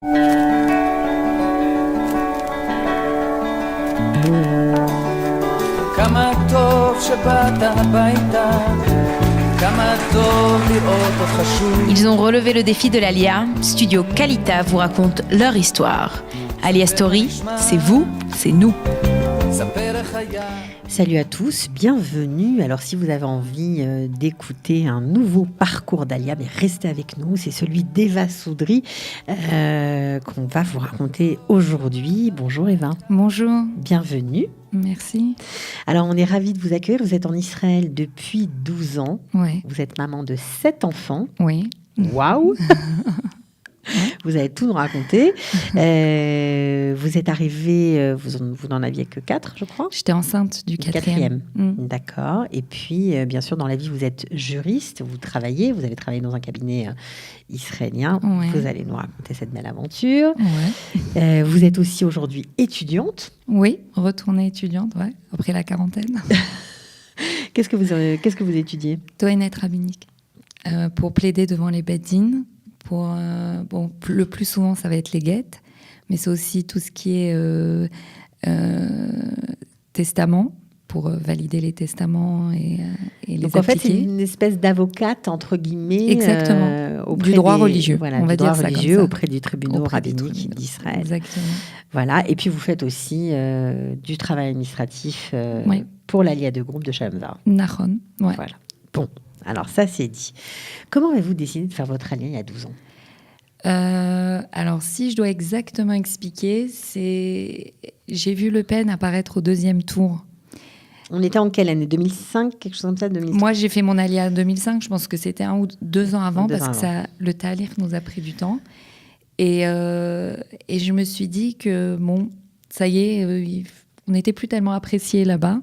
כמה טוב שבאת הביתה, כמה טוב לראות אותך שוב. Ils ont relevé le défi de l'Alia. Studio Kalita vous raconte leur histoire. Alia Story, c'est vous, c'est nous. ספר איך היה. Salut à tous, bienvenue. Alors si vous avez envie d'écouter un nouveau parcours d'Alia, mais restez avec nous, c'est celui d'Eva Soudry qu'on va vous raconter aujourd'hui. Bonjour Eva. Bonjour. Bienvenue. Merci. Alors on est ravis de vous accueillir, vous êtes en Israël depuis 12 ans, Oui. vous êtes maman de 7 enfants. Oui. Waouh. Vous allez tout nous raconter. Vous êtes arrivée, vous n'en aviez que 4, je crois. J'étais enceinte du quatrième. D'accord. Et puis, bien sûr, dans la vie, vous êtes juriste, vous avez travaillé dans un cabinet israélien. Ouais. Vous allez nous raconter cette belle aventure. Ouais. Vous êtes aussi aujourd'hui étudiante. Oui, retournée étudiante, ouais, après la quarantaine. Qu'est-ce que vous étudiez ? Tohénette rabbinique. Pour plaider devant les beddines. Le plus souvent, ça va être les guettes, mais c'est aussi tout ce qui est testament, pour valider les testaments et les Donc appliquer. en fait, c'est une espèce d'avocate, entre guillemets. Exactement. Auprès du droit religieux. Voilà, on va du droit dire ça religieux comme ça. auprès du tribunal rabbinique d'Israël. Exactement. Voilà. Et puis vous faites aussi du travail administratif Oui. pour l'Alia de groupe de Shalom Var. Nahon, ouais. Voilà. Bon, alors ça c'est dit. Comment avez-vous décidé de faire votre Alia il y a 12 ans ? Alors, si je dois exactement expliquer, j'ai vu Le Pen apparaître au deuxième tour. On était en quelle année ? 2005, quelque chose comme ça, 2003 ? Moi, j'ai fait mon Alia en 2005. Je pense que c'était 1 ou 2 ans avant, 2 parce ans que avant. le Tahlir nous a pris du temps. Et je me suis dit que, bon, ça y est, on n'était plus tellement appréciés là-bas.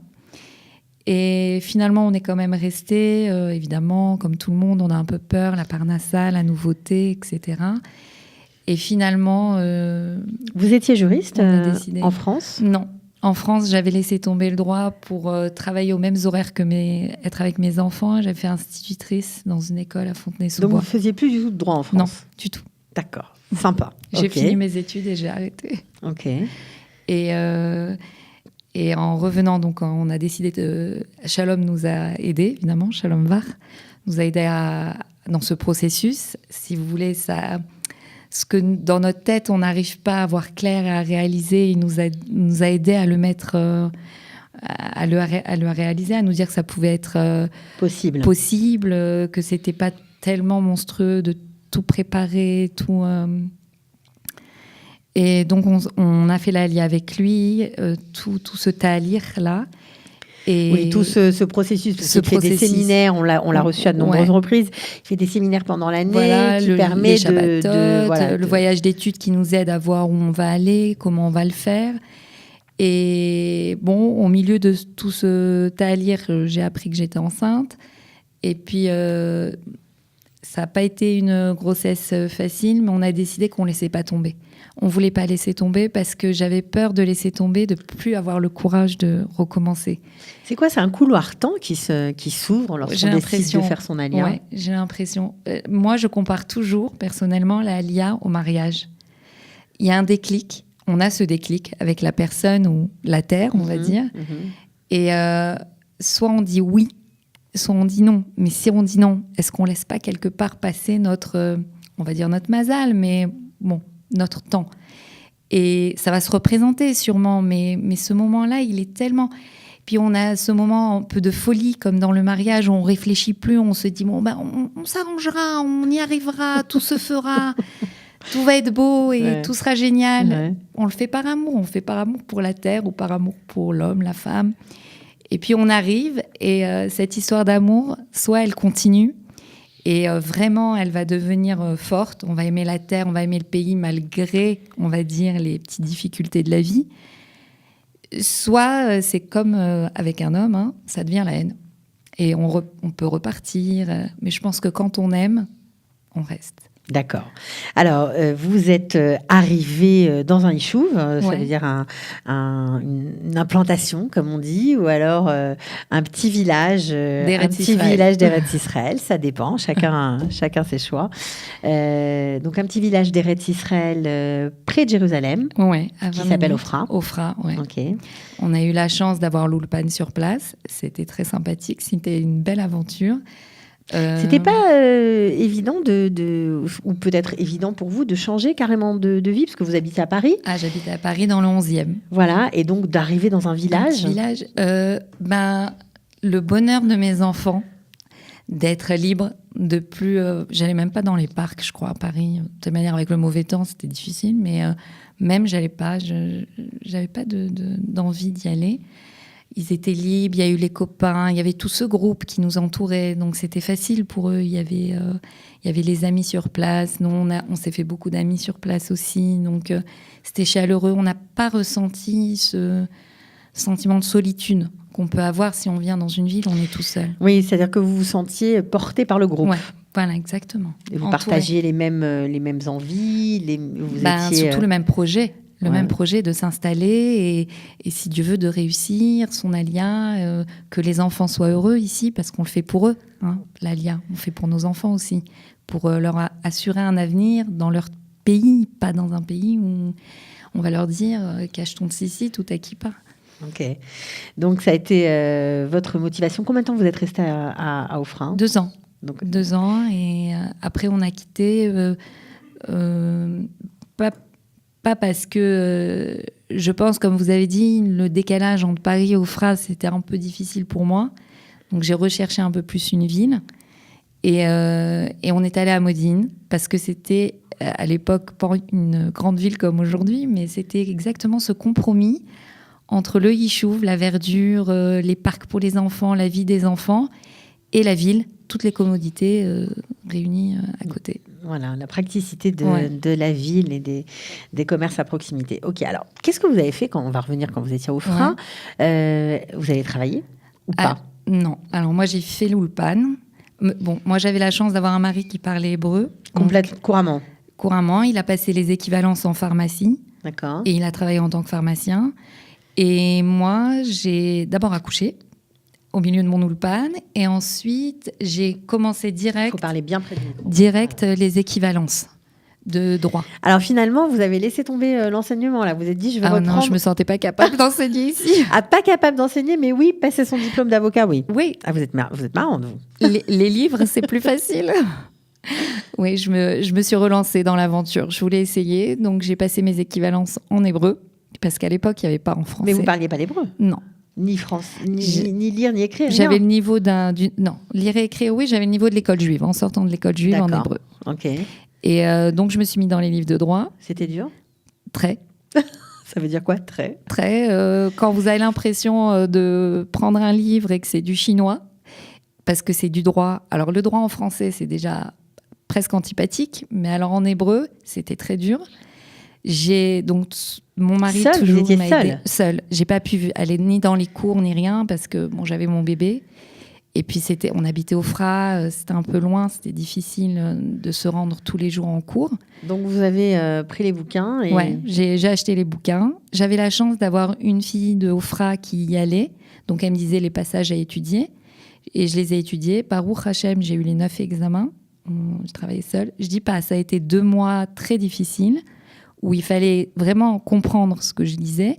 Et finalement, on est quand même resté, évidemment, comme tout le monde, on a un peu peur, la parnassa, la nouveauté, etc. Et finalement... Vous étiez juriste on a décidé. en France ? Non. En France, j'avais laissé tomber le droit pour travailler aux mêmes horaires être avec mes enfants. J'avais fait institutrice dans une école à Donc Fontenay-sous-Bois. vous ne faisiez plus du tout de droit en France ? Non, du tout. D'accord, sympa. J'ai Ok. fini mes études et j'ai arrêté. Ok. Et en revenant, donc, on a décidé Shalom nous a aidés, évidemment, Shalom Var nous a aidés dans ce processus. Si vous voulez, ce que dans notre tête, on n'arrive pas à voir clair et à réaliser, il nous a aidés à le mettre, à le réaliser, à nous dire que ça pouvait être Possible. que c'était pas tellement monstrueux de tout préparer, tout... Et donc, on a fait l'Alia avec lui, tout ce talir-là. Et oui, tout ce processus, parce qu'il fait des séminaires, on l'a reçu à de nombreuses reprises, il fait des séminaires pendant l'année qui permet les Shabbatot, le voyage d'études qui nous aide à voir où on va aller, comment on va le faire. Et bon, au milieu de tout ce talir, j'ai appris que j'étais enceinte. Et puis, ça n'a pas été une grossesse facile, mais on a décidé qu'on ne laissait pas tomber. On ne voulait pas laisser tomber parce que j'avais peur de laisser tomber, de ne plus avoir le courage de recommencer. C'est quoi ? C'est un couloir temps qui s'ouvre lorsqu'on décide de faire son Alia ? Oui, j'ai l'impression. Moi, je compare toujours, personnellement, la Alia au mariage. Il y a un déclic. On a ce déclic avec la personne ou la terre, on va dire. Et soit on dit oui, soit on dit non. Mais si on dit non, est-ce qu'on ne laisse pas quelque part passer notre mazal, mais bon, notre temps. Et ça va se représenter sûrement, mais ce moment-là, il est tellement... Puis on a ce moment un peu de folie, comme dans le mariage, où on réfléchit plus, on se dit, bon, on s'arrangera, on y arrivera, tout se fera, tout va être beau et tout sera génial. Ouais. On le fait par amour, on le fait par amour pour la terre ou par amour pour l'homme, la femme. Et puis on arrive, et cette histoire d'amour, soit elle continue, et vraiment, elle va devenir forte. On va aimer la terre, on va aimer le pays, malgré, on va dire, les petites difficultés de la vie. Soit c'est comme avec un homme, hein, ça devient la haine. Et on peut repartir. Mais je pense que quand on aime, on reste. D'accord. Alors, vous êtes arrivé dans un yishuv, ça Ouais. veut dire une implantation, comme on dit, ou alors un petit village, D'Eretz Israël. d'Eretz Israël, ça dépend, chacun ses choix. Donc, un petit village d'Eretz Israël près de Jérusalem, Ouais, à qui 20 s'appelle minutes. Ofra. Ofra, ouais. Ok. On a eu la chance d'avoir l'Ulpan sur place. C'était très sympathique. C'était une belle aventure. C'était pas évident ou peut-être évident pour vous de changer carrément de vie, parce que vous habitez à Paris. Ah, j'habitais à Paris dans le 11e. Voilà, et donc d'arriver dans un Un village. petit village. Le bonheur de mes enfants, d'être libre, de plus. J'allais même pas dans les parcs, je crois, à Paris. De toute manière, avec le mauvais temps, c'était difficile, mais même j'allais pas. J'avais pas d'envie d'y aller. Ils étaient libres, il y a eu les copains, il y avait tout ce groupe qui nous entourait, donc c'était facile pour eux. Il y avait les amis sur place. Nous, on s'est fait beaucoup d'amis sur place aussi, donc c'était chaleureux. On n'a pas ressenti ce sentiment de solitude qu'on peut avoir si on vient dans une ville, on est tout seul. Oui, c'est-à-dire que vous vous sentiez porté par le groupe. Ouais, voilà, exactement. Et vous Entouré. partagiez les mêmes envies, vous étiez... Surtout le même projet. Le Ouais. même projet de s'installer et si Dieu veut, de réussir son alia, que les enfants soient heureux ici, parce qu'on le fait pour eux, hein, l'alia. On le fait pour nos enfants aussi, pour leur assurer un avenir dans leur pays, pas dans un pays où on va leur dire cache ton tzitzit ou ta kippa. Ok. Donc, ça a été votre motivation. Combien de temps vous êtes resté à Ofra? 2 ans. Donc, 2 ans, et après on a quitté, pas parce que je pense, comme vous avez dit, le décalage entre Paris et Ofra, c'était un peu difficile pour moi. Donc j'ai recherché un peu plus une ville. Et on est allé à Modine, parce que c'était à l'époque pas une grande ville comme aujourd'hui, mais c'était exactement ce compromis entre le yishuv, la verdure, les parcs pour les enfants, la vie des enfants, et la ville, toutes les commodités réunies à côté. voilà, la praticité Ouais. de la ville et des commerces à proximité. Ok, alors, qu'est-ce que vous avez fait quand on va revenir quand vous étiez à Ofra? Vous avez travaillé ou pas? Non. Alors moi, j'ai fait l'Ulpan. Bon, moi, j'avais la chance d'avoir un mari qui parlait hébreu. Couramment. Couramment. Il a passé les équivalences en pharmacie D'accord. et il a travaillé en tant que pharmacien. Et moi, j'ai d'abord accouché au milieu de mon Ulpan, et ensuite, j'ai commencé Il faut direct parler bien près de vous. les équivalences de droit. Alors finalement, vous avez laissé tomber l'enseignement là. Vous vous êtes dit, je vais Ah reprendre. non, je me sentais pas capable d'enseigner ici. Ah, pas capable d'enseigner, mais oui, passer son diplôme d'avocat, oui. Oui, Ah, vous êtes marrante, vous. les livres, c'est plus facile. Oui, je me suis relancée dans l'aventure. Je voulais essayer, donc j'ai passé mes équivalences en hébreu, parce qu'à l'époque, il n'y avait pas en français. Mais vous parliez pas l'hébreu, Non. ni ni lire, ni écrire. J'avais rien. le niveau non, lire et écrire, oui, j'avais le niveau de l'école juive, en sortant de l'école juive en D'accord. hébreu. Ok. Et donc, je me suis mis dans les livres de droit, C'était dur. très. Ça veut dire quoi, très? Quand vous avez l'impression de prendre un livre et que c'est du chinois, parce que c'est du droit. Alors, le droit en français, c'est déjà presque antipathique, mais alors en hébreu, c'était très dur. Donc, mon mari Seule, vous toujours étiez m'a seule? aidée. Seule. J'ai pas pu aller ni dans les cours ni rien, parce que bon, j'avais mon bébé. Et puis, on habitait au Fras, c'était un peu loin, c'était difficile de se rendre tous les jours en cours. Donc vous avez pris les bouquins et... Ouais, j'ai acheté les bouquins. J'avais la chance d'avoir une fille de Ofra qui y allait. Donc, elle me disait les passages à étudier. Et je les ai étudiés. Baruch Hashem, j'ai eu les 9 examens. Je travaillais seule. Je dis pas, ça a été 2 mois très difficiles où il fallait vraiment comprendre ce que je lisais.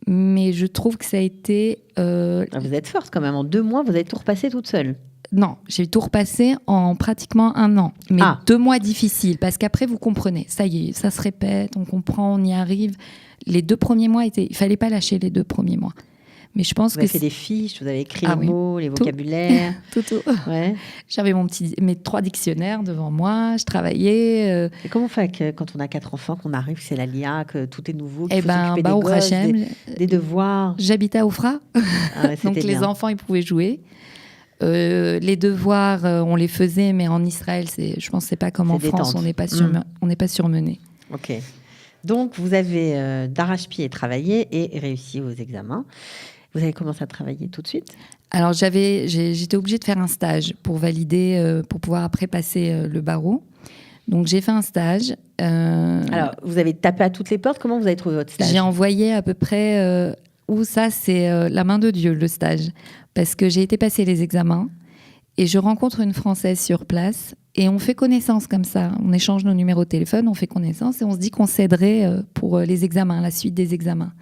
Mais je trouve que ça a été... Vous êtes forte quand même. En 2 mois, vous avez tout repassé toute seule. Non, j'ai tout repassé en pratiquement 1 an. Mais 2 mois difficiles, parce qu'après, vous comprenez. Ça y est, ça se répète, on comprend, on y arrive. Les 2 premiers mois, il fallait pas lâcher les 2 premiers mois. Mais je pense vous avez fait des fiches, vous avez écrit les mots, les Tout. vocabulaires. tout. Ouais. J'avais mes 3 dictionnaires devant moi, je travaillais. Et comment on fait quand on a 4 enfants, qu'on arrive, c'est la LIA, que tout est nouveau, qu'il Eh faut s'occuper des au gosses, Hachem, des devoirs. j'habitais à Ofra, Ah ouais, donc c'était les bien. enfants, ils pouvaient jouer. Les devoirs, on les faisait, mais en Israël, je pense que c'est pas comme en France, détente. on n'est pas surmené. Ok. Donc, vous avez d'arrache-pied travaillé et réussi aux examens. Vous avez commencé à travailler tout de suite? Alors, j'étais obligée de faire un stage pour valider, pour pouvoir après passer le barreau. Donc, j'ai fait un stage. Alors, vous avez tapé à toutes les portes. Comment vous avez trouvé votre stage? J'ai envoyé à peu près... où ça, c'est la main de Dieu, le stage. Parce que j'ai été passer les examens et je rencontre une Française sur place et on fait connaissance comme ça. On échange nos numéros de téléphone, on fait connaissance et on se dit qu'on s'aiderait pour les examens, la suite des examens.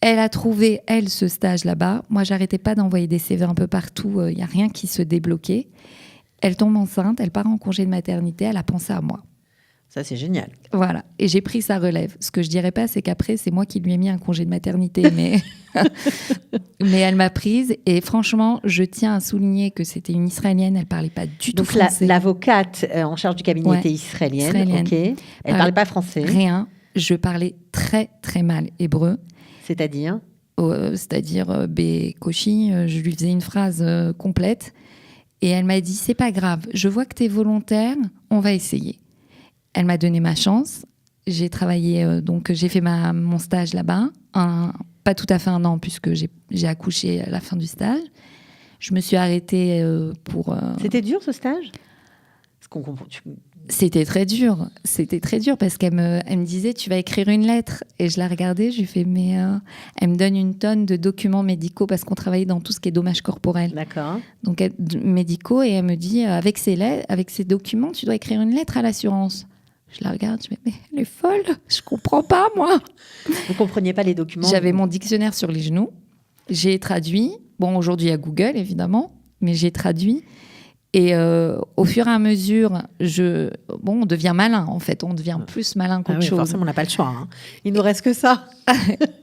Elle a trouvé, elle, ce stage là-bas. Moi, j'arrêtais pas d'envoyer des CV un peu partout. Il n'y a rien qui se débloquait. Elle tombe enceinte, elle part en congé de maternité, elle a pensé à moi. Ça, c'est génial. Voilà, et j'ai pris sa relève. Ce que je dirais pas, c'est qu'après, c'est moi qui lui ai mis un congé de maternité, mais elle m'a prise. Et franchement, je tiens à souligner que c'était une Israélienne, elle parlait pas du tout français. Donc l'avocate en charge du cabinet était israélienne. Ok. Elle parlait pas français. Rien. Je parlais très très mal hébreu. C'est-à-dire Koshi, je lui faisais une phrase complète. Et elle m'a dit, c'est pas grave, je vois que tu es volontaire, on va essayer. Elle m'a donné ma chance. J'ai travaillé, donc j'ai fait mon stage là-bas. Pas tout à fait un an, puisque j'ai accouché à la fin du stage. Je me suis arrêtée pour... C'était dur, ce stage? C'était très dur. C'était très dur parce qu'elle me disait, tu vas écrire une lettre. Et je la regardais, je lui fais, mais... Elle me donne une tonne de documents médicaux parce qu'on travaillait dans tout ce qui est dommages corporels. D'accord. Donc, médicaux. Et elle me dit, avec ces documents, tu dois écrire une lettre à l'assurance. Je la regarde, je me dis, mais elle est folle, je comprends pas, moi. Vous compreniez pas les documents? J'avais mon dictionnaire sur les genoux, j'ai traduit. Bon, aujourd'hui, il y a Google, évidemment, mais j'ai traduit. Et au fur et à mesure, on devient malin, en fait. On devient plus malin qu'autre chose. Forcément, on n'a pas le choix. Hein. Il nous reste que ça.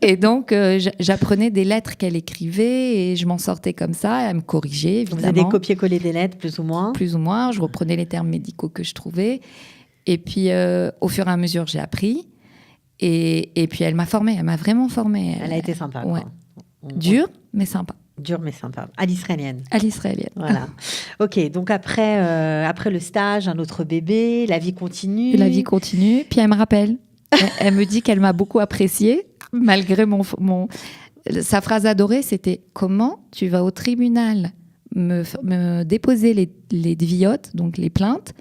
Et donc, j'apprenais des lettres qu'elle écrivait et je m'en sortais comme ça. Elle me corrigeait, évidemment. Vous avez copié-collé des lettres, plus ou moins? Plus ou moins. Je reprenais les termes médicaux que je trouvais. Et puis, au fur et à mesure, j'ai appris. Et puis, elle m'a formée. Elle m'a vraiment formée. Elle a été sympa. Ouais. Dur, mais sympa. Dur, mais sympa. À l'israélienne. À l'israélienne. Voilà. Ok, donc après le stage, un autre bébé, la vie continue. La vie continue. Puis, elle me rappelle. Elle me dit qu'elle m'a beaucoup appréciée, malgré sa phrase adorée, c'était « Comment tu vas au tribunal me déposer les deviotes, donc les plaintes ?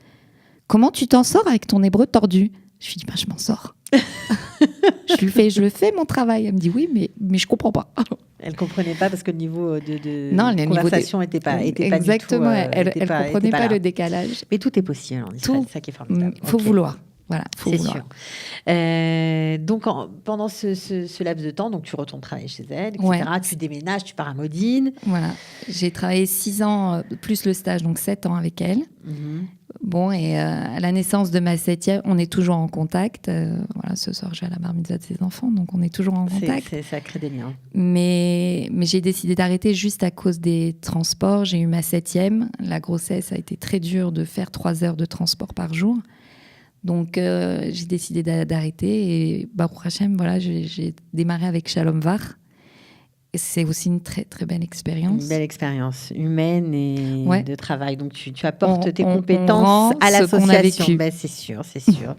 Comment tu t'en sors avec ton hébreu tordu ?» Je lui dis, je m'en sors. je le fais mon travail. Elle me dit, oui, mais je comprends pas. Elle comprenait pas parce que le niveau de conversation n'était pas exactement, du tout... elle comprenait pas le décalage. Mais tout est possible en Israël, c'est ça qui est formidable. Il faut vouloir. Voilà, c'est sûr. Donc, pendant ce laps de temps, donc, tu retournes travailler chez elle, etc. Ouais. Tu déménages, tu pars à Modine. Voilà. J'ai travaillé 6 ans, plus le stage, donc 7 ans avec elle. Mm-hmm. Bon, et à la naissance de ma 7e, on est toujours en contact. Voilà, ce soir, je vais à la bar mitzvah de ses enfants, donc on est toujours en contact. Ça crée des liens. Mais j'ai décidé d'arrêter juste à cause des transports. J'ai eu ma 7e. La grossesse a été très dure de faire 3 heures de transport par jour. Donc, j'ai décidé d'arrêter. Et Baruch Hashem, voilà, j'ai démarré avec Shalom Var. Et c'est aussi une très, très belle expérience. Une belle expérience humaine et de travail. Donc, tu apportes tes compétences à l'association. C'est sûr, c'est sûr.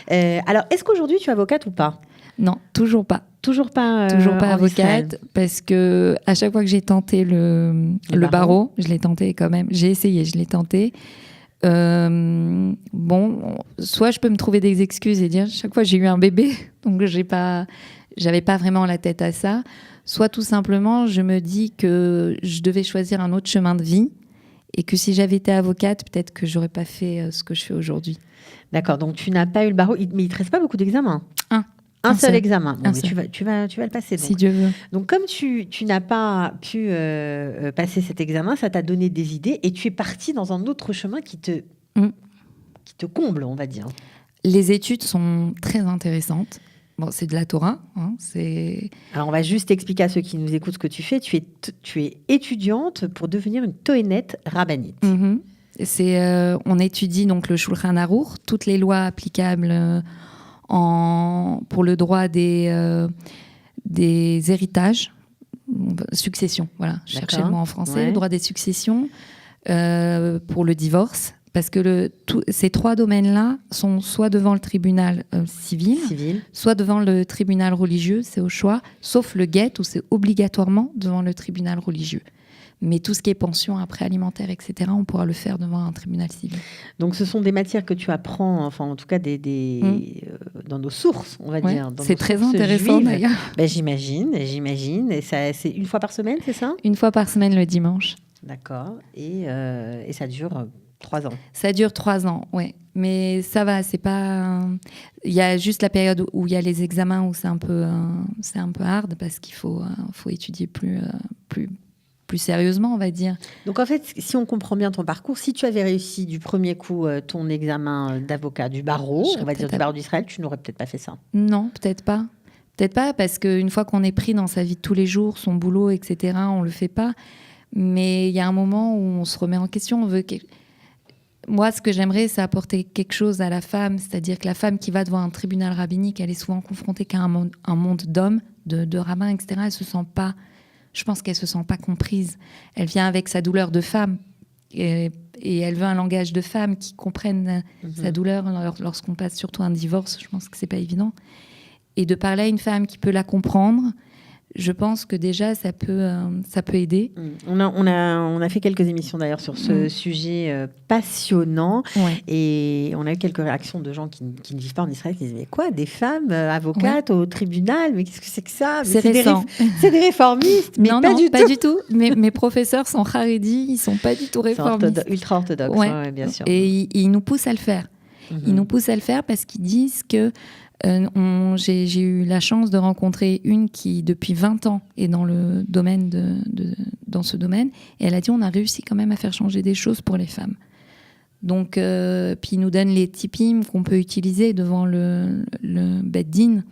Alors, est-ce qu'aujourd'hui, tu es avocate ou pas? Non, toujours pas. Toujours pas avocate, Israël. Parce que à chaque fois que j'ai tenté le barreau, je l'ai tenté quand même. J'ai essayé, je l'ai tenté. Soit je peux me trouver des excuses et dire chaque fois j'ai eu un bébé, donc j'avais pas vraiment la tête à ça. Soit tout simplement je me dis que je devais choisir un autre chemin de vie et que si j'avais été avocate, peut-être que j'aurais pas fait ce que je fais aujourd'hui. D'accord, donc tu n'as pas eu le barreau, mais il te reste pas beaucoup d'examens. Un seul examen. Bon, mais tu vas le passer. Donc. Si Dieu veut. Donc, comme tu n'as pas pu passer cet examen, ça t'a donné des idées et tu es partie dans un autre chemin qui te comble, on va dire. Les études sont très intéressantes. Bon, c'est de la Torah. Alors, on va juste expliquer à ceux qui nous écoutent ce que tu fais. Tu es étudiante pour devenir une tohénette rabbinite. Mm-hmm. On étudie donc le Shulchan Aruch, toutes les lois applicables pour le droit des héritages, succession, voilà, je cherchais le mot en français, le droit des successions, pour le divorce, parce que ces 3 domaines-là sont soit devant le tribunal civil, soit devant le tribunal religieux, c'est au choix, sauf le guet où c'est obligatoirement devant le tribunal religieux. Mais tout ce qui est pension après alimentaire, etc., on pourra le faire devant un tribunal civil. Donc, ce sont des matières que tu apprends, enfin, en tout cas, dans nos sources, on va Ouais, dire. Dans c'est nos très sources intéressant juives. d'ailleurs. Ben, j'imagine. Et ça, c'est une fois par semaine, c'est ça? Une fois par semaine le dimanche. D'accord. Et ça dure 3 ans. Ça dure 3 ans, ouais. Mais ça va, c'est pas. Il y a juste la période où il y a les examens où c'est un peu hard parce qu'il faut étudier plus sérieusement, on va dire. Donc en fait, si on comprend bien ton parcours, si tu avais réussi du premier coup ton examen d'avocat du barreau, on va dire du barreau d'Israël, tu n'aurais peut-être pas fait ça. Non, peut-être pas. Peut-être pas, parce qu'une fois qu'on est pris dans sa vie de tous les jours, son boulot, etc., on le fait pas. Mais il y a un moment où on se remet en question. Moi, ce que j'aimerais, c'est apporter quelque chose à la femme, c'est-à-dire que la femme qui va devant un tribunal rabbinique, elle est souvent confrontée qu'à un monde d'hommes, de rabbins, etc. Je pense qu'elle se sent pas comprise. Elle vient avec sa douleur de femme et elle veut un langage de femme qui comprenne sa douleur lorsqu'on passe surtout un divorce. Je pense que c'est pas évident. Et de parler à une femme qui peut la comprendre, je pense que déjà, ça peut aider. On a fait quelques émissions d'ailleurs sur ce sujet passionnant. Ouais. Et on a eu quelques réactions de gens qui ne vivent pas en Israël, qui disaient mais quoi, des femmes avocates au tribunal, mais qu'est-ce que c'est que ça? C'est récent. C'est des réformistes, mais non, pas du tout. Mes professeurs sont harédis, ils sont pas du tout réformistes. Ultra orthodoxes, ouais, bien sûr. Et ils nous poussent à le faire. Ils nous poussent à le faire parce qu'ils disent que j'ai eu la chance de rencontrer une qui, depuis 20 ans, est dans le domaine dans ce domaine. Et elle a dit, on a réussi quand même à faire changer des choses pour les femmes. Donc, puis ils nous donnent les tipim qu'on peut utiliser devant le Bed-Din.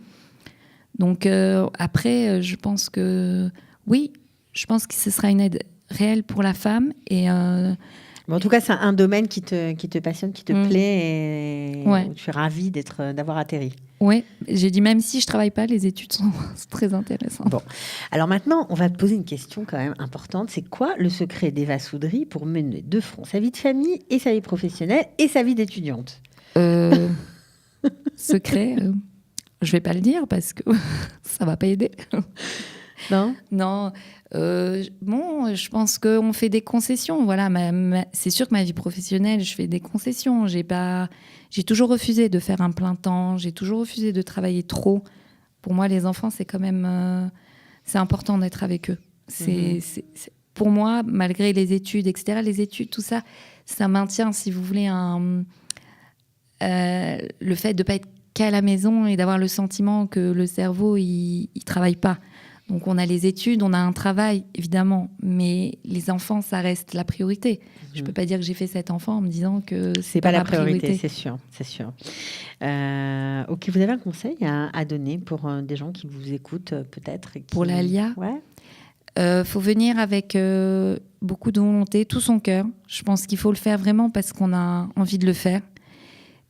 Donc, après, je pense que ce sera une aide réelle pour la femme. Et en tout cas, c'est un domaine qui te passionne, qui te plaît et où tu es ravie d'avoir atterri. Oui, j'ai dit même si je ne travaille pas, les études sont très intéressantes. Bon, alors maintenant, on va te poser une question quand même importante. C'est quoi le secret d'Eva Soudry pour mener de front sa vie de famille et sa vie professionnelle et sa vie d'étudiante? Secret, je ne vais pas le dire parce que ça ne va pas aider. Non. Bon, je pense qu'on fait des concessions. Voilà, c'est sûr que ma vie professionnelle, je fais des concessions. J'ai toujours refusé de faire un plein temps. J'ai toujours refusé de travailler trop. Pour moi, les enfants, c'est quand même, c'est important d'être avec eux. C'est pour moi, malgré les études, etc. Les études, tout ça, ça maintient, si vous voulez, le fait de pas être qu'à la maison et d'avoir le sentiment que le cerveau, il travaille pas. Donc, on a les études, on a un travail, évidemment, mais les enfants, ça reste la priorité. Je ne peux pas dire que j'ai fait 7 enfants en me disant que c'est pas la priorité. C'est sûr. Ok, vous avez un conseil à donner pour des gens qui vous écoutent, peut-être Pour l'Alia, ouais. Faut venir avec beaucoup de volonté, tout son cœur. Je pense qu'il faut le faire vraiment parce qu'on a envie de le faire.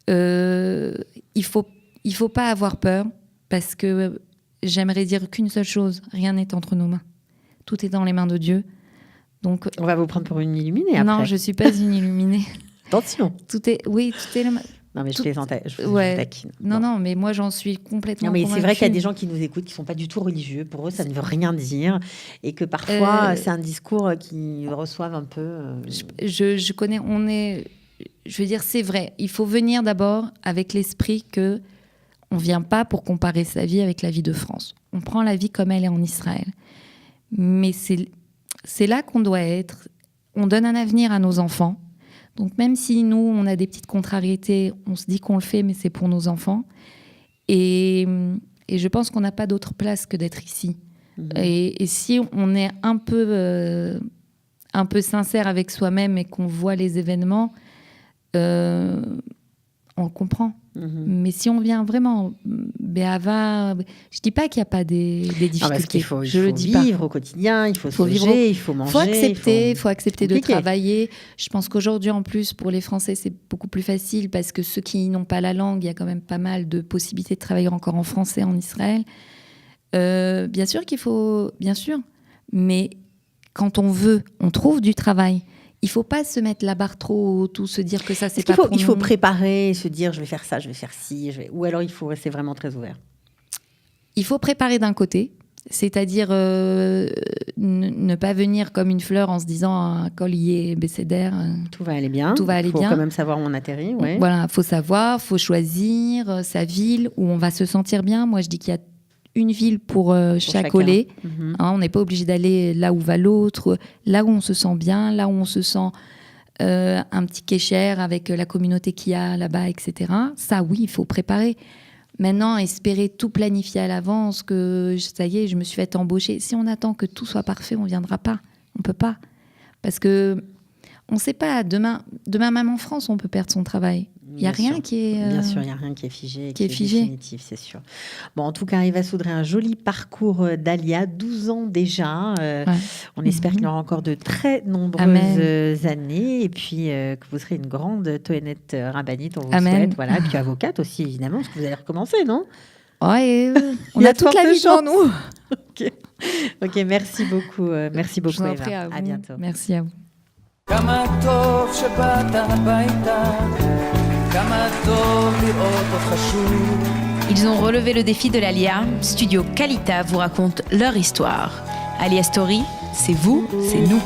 Il faut pas avoir peur parce que j'aimerais dire qu'une seule chose, rien n'est entre nos mains. Tout est dans les mains de Dieu. Donc, on va vous prendre pour une illuminée après. Non, je ne suis pas une illuminée. Attention. Tout est Non, mais je plaisantais. Je taquine. Non, mais moi, j'en suis complètement convaincue. C'est vrai qu'il y a des gens qui nous écoutent qui ne sont pas du tout religieux. Pour eux, ça ne veut rien dire. Et que parfois, c'est un discours qu'ils reçoivent un peu... Je connais... Je veux dire, c'est vrai. Il faut venir d'abord avec l'esprit que on ne vient pas pour comparer sa vie avec la vie de France. On prend la vie comme elle est en Israël. Mais c'est là qu'on doit être. On donne un avenir à nos enfants. Donc même si nous, on a des petites contrariétés, on se dit qu'on le fait, mais c'est pour nos enfants. Et je pense qu'on n'a pas d'autre place que d'être ici. Et si on est un peu sincère avec soi-même et qu'on voit les événements, on comprend. Mais si on vient vraiment béava, je dis pas qu'il n'y a pas des difficultés. Parce qu'il faut, je le dis vivre au quotidien, il faut se loger, il faut manger. Il faut accepter de travailler. Je pense qu'aujourd'hui, en plus, pour les Français, c'est beaucoup plus facile parce que ceux qui n'ont pas la langue, il y a quand même pas mal de possibilités de travailler encore en français en Israël. Bien sûr qu'il faut, bien sûr. Mais quand on veut, on trouve du travail. Il ne faut pas se mettre la barre trop haut, tout se dire que ça, c'est pas pour nous. Il faut préparer, se dire je vais faire ça, je vais faire ci. Ou alors il faut rester vraiment très ouvert. Il faut préparer d'un côté. C'est-à-dire ne pas venir comme une fleur en se disant un collier abécédaire. Tout va aller bien. Tout va aller faut bien. Faut quand même savoir où on atterrit. Ouais. Voilà, faut savoir, faut choisir sa ville où on va se sentir bien. Moi, je dis qu'il y a une ville pour chaque olé. Hein, on n'est pas obligé d'aller là où va l'autre. Là où on se sent bien, là où on se sent un petit kécher avec la communauté qu'il y a là-bas, etc. Ça, oui, il faut préparer. Maintenant, espérer tout planifier à l'avance, que ça y est, je me suis fait embaucher. Si on attend que tout soit parfait, on ne viendra pas. On ne peut pas. Parce qu'on ne sait pas. Demain, même en France, on peut perdre son travail. Il n'y a rien qui est... Bien sûr, il n'y a rien qui est figé, qui est définitif, c'est sûr. Bon, en tout cas, Eva Soudry, un joli parcours d'Alia, 12 ans déjà. On espère qu'il y aura encore de très nombreuses années et puis que vous serez une grande Tohénette rabbinite, on vous souhaite. Voilà. Et puis avocate aussi, évidemment, parce que vous allez recommencer, non? Ouais, on a toute la vie devant nous. Ok, merci beaucoup. Merci beaucoup, Eva. À bientôt. Merci à vous. כמה טוב שבאת הביתה, כמה טוב לראות אותך שוב. Ils ont relevé le défi de l'Alia. Studio Kalita vous raconte leur histoire. Alia Story, c'est vous, c'est nous.